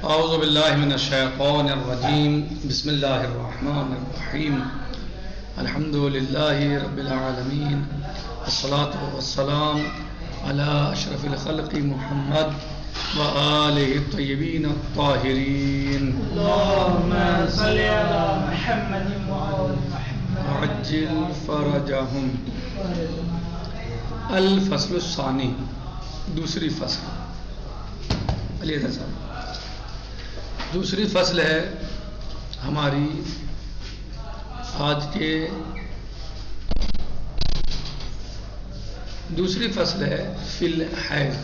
اعوذ باللہ من الشیطان الرجیم بسم اللہ الرحمن الرحیم الحمد للہ رب العالمین والصلاة والسلام علی اشرف الخلق محمد وآلہ الطیبین الطاہرین اللہم صلی علی محمد وآل محمد وعجل فرجہم. الفصل الثانی، دوسری فصل. علی حضرت صاحب، دوسری فصل ہے ہماری آج کے، دوسری فصل ہے فی الحیض،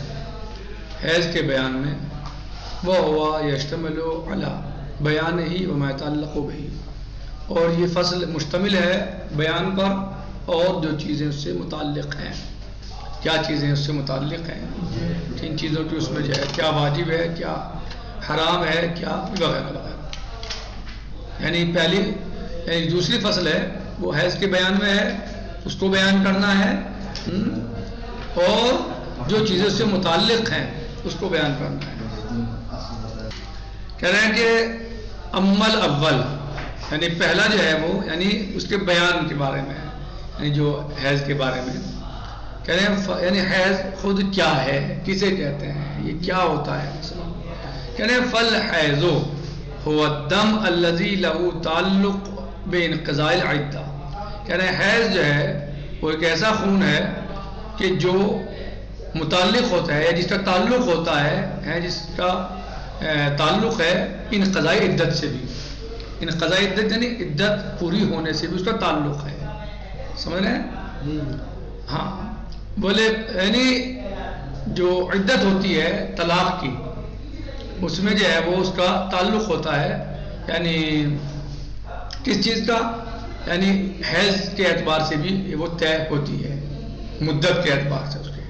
حیض کے بیان میں. وہ ہوا یشتمل علی بیان ہی وما یتعلق بہ، اور یہ فصل مشتمل ہے بیان پر اور جو چیزیں اس سے متعلق ہیں. کیا چیزیں اس سے متعلق ہیں، کن چیزوں کی اس میں جو ہے کیا واجب ہے، کیا حرام ہے، کیا وغیرہ وغیرہ. یعنی یعنی دوسری فصل ہے وہ حیض کے بیان میں ہے، اس کو بیان کرنا ہے، اور جو چیزیں اس سے متعلق ہیں اس کو بیان کرنا ہے. کہہ رہے ہیں کہ امل اول، یعنی پہلا جو ہے وہ یعنی اس کے بیان کے بارے میں ہے، یعنی جو حیض کے بارے میں کہہ رہے ہیں. یعنی حیض خود کیا ہے، کسے کہتے ہیں، یہ کیا ہوتا ہے. کہہ رہے ہیں فالحیض هو الدم الذي له تعلق بانقضاء العدہ. کہہ رہے ہیں حیض جو ہے وہ ایک ایسا خون ہے کہ جو متعلق ہوتا ہے، جس کا تعلق ہوتا ہے، جس کا تعلق ہے انقضاء عدت سے بھی. انقضاء عدت یعنی عدت پوری ہونے سے بھی اس کا تعلق ہے. سمجھ رہے ہیں؟ ہاں، بولے یعنی جو عدت ہوتی ہے طلاق کی، اس میں جو ہے وہ اس کا تعلق ہوتا ہے، یعنی کس چیز کا، یعنی حیض کے اعتبار سے بھی وہ طے ہوتی ہے، مدت کے اعتبار سے اس کے.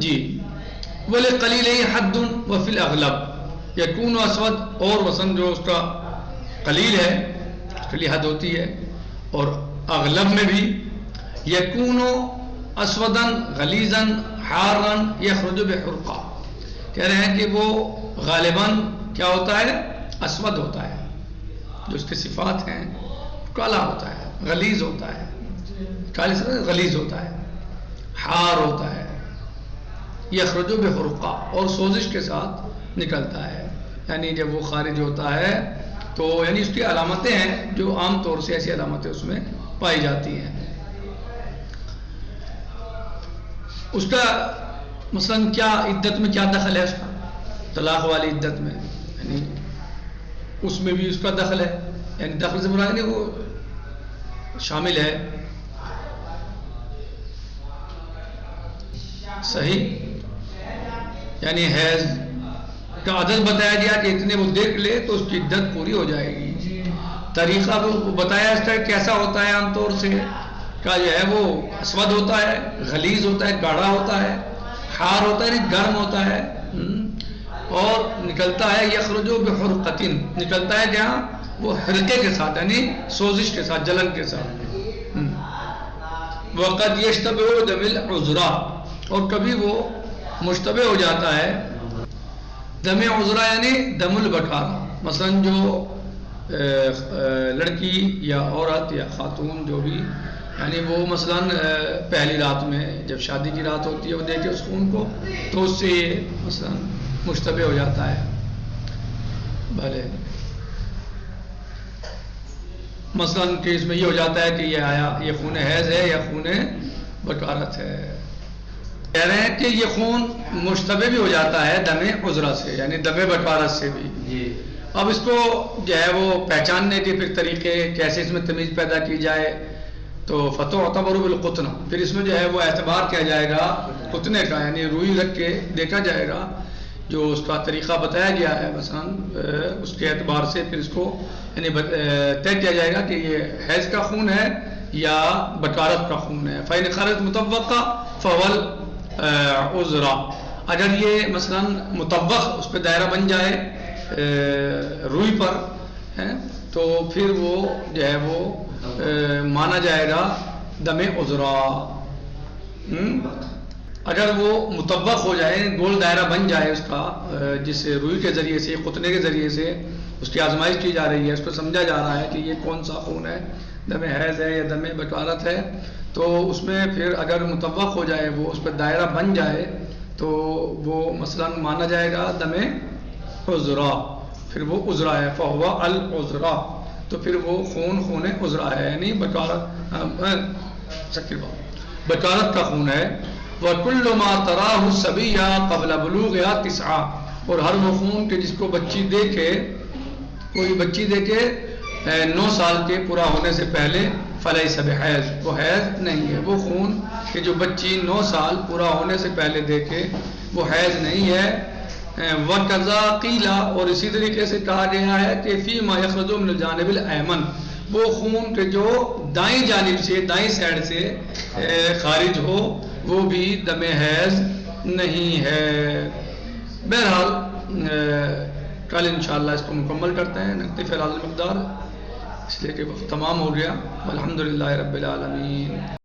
جی، بولے قلیل حد وفی الاغلب یکون اسود، اور وسن جو اس کا قلیل ہے اس کے لیے حد ہوتی ہے، اور اغلب میں بھی یکون اسودن غلیظن حارن یخرج بحرقہ. کہہ رہے ہیں کہ وہ غالباً کیا ہوتا ہے، اسود ہوتا ہے، جو اس کی صفات ہیں کالا ہوتا ہے، غلیظ ہوتا ہے، کالی سے غلیظ ہوتا ہے، حار ہوتا ہے، یخرج بحرقہ، اور سوزش کے ساتھ نکلتا ہے. یعنی جب وہ خارج ہوتا ہے تو یعنی اس کی علامتیں ہیں جو عام طور سے ایسی علامتیں اس میں پائی جاتی ہیں. اس کا مثلا کیا عدت میں کیا دخل ہے، اس کا طلاق والی عدت میں، یعنی اس میں بھی اس کا دخل ہے. یعنی دخل سے مراد نہیں، وہ شامل ہے. صحیح، یعنی حیض کا عدد بتایا گیا کہ اتنے وہ دیکھ لے تو اس کی عدت پوری ہو جائے گی. طریقہ وہ بتایا اس کا کیسا ہوتا ہے، عام طور سے کا جو ہے وہ اسود ہوتا ہے، غلیظ ہوتا ہے، گاڑھا ہوتا ہے، حار ہوتا ہے یعنی گرم ہوتا ہے، اور نکلتا ہے یخرج بحرقۃ، نکلتا ہے جہاں وہ حرقے کے ساتھ، یعنی سوزش کے ساتھ، جلن کے ساتھ. وقد یشتبہ دم العذرا، اور کبھی وہ مشتبہ ہو جاتا ہے دم عذرا یعنی دم البکارہ. مثلا جو لڑکی یا عورت یا خاتون جو بھی، یعنی وہ مثلا پہلی رات میں جب شادی کی رات ہوتی ہے وہ دیکھے اس خون کو تو اس سے یہ مثلا مشتبہ ہو جاتا ہے. بھلے مثلا کہ اس میں یہ ہو جاتا ہے کہ یہ آیا یہ خون حیض ہے یا خون بکارت ہے. کہہ رہے ہیں کہ یہ خون مشتبہ بھی ہو جاتا ہے دم عذرا سے، یعنی دم بکارت سے بھی. اب اس کو جو ہے وہ پہچاننے کے پھر طریقے کیسے اس میں تمیز پیدا کی جائے، تو فتح اعتبر بالقطن، پھر اس میں جو ہے وہ اعتبار کیا جائے گا قطنے کا، یعنی روئی رکھ کے دیکھا جائے گا جو اس کا طریقہ بتایا گیا ہے مثلا اس کے اعتبار سے پھر اس کو یعنی طے کیا جائے گا کہ یہ حیض کا خون ہے یا بکارت کا خون ہے. فإن خرج مطوقہ فول عذرا، اگر یہ مثلا مطوق اس پہ دائرہ بن جائے روئی پر تو پھر وہ جو ہے وہ مانا جائے گا دم عذرا. اگر وہ مطبق ہو جائے، گول دائرہ بن جائے اس کا، جس روئی کے ذریعے سے، قطنے کے ذریعے سے اس کی آزمائش کی جا رہی ہے، اس کو سمجھا جا رہا ہے کہ یہ کون سا خون ہے، دم حیض ہے یا دم بکارت ہے، تو اس میں پھر اگر مطبق ہو جائے، وہ اس پہ دائرہ بن جائے، تو وہ مثلا مانا جائے گا دم عذرا، پھر وہ عذرا ہے، فہو العذرا، تو پھر وہ خون عذرا ہے، یعنی بکارت کا خون ہے۔ وَكُلُّ مَا تَرَاهُ الصَّبِيَّ قَبْلَ بُلُوغِهَا 9، اور ہر وہ خون کہ جس کو بچی دیکھے، کوئی بچی دیکھے 9 سال کے پورا ہونے سے پہلے، فَلَيْسَ بِحَیض، وہ حیض نہیں ہے، وہ خون کہ جو بچی 9 سال پورا ہونے سے پہلے دیکھے وہ حیض نہیں ہے۔ وَكَذَا قِيلَ، اور اسی طریقے سے کہا گیا ہے کہ فِي مَا يَخْرُجُ مِنَ الْجَانِبِ الْأَيْمَنِ، وہ خون کہ جو دائیں جانب سے، دائیں سائڈ سے خارج ہو، وہ بھی دم حیض نہیں ہے۔ بہرحال کل انشاءاللہ اس کو مکمل کرتے ہیں، نکتفی بہذا المقدار، اس لیے کہ وقت تمام ہو گیا۔ والحمدللہ رب العالمین۔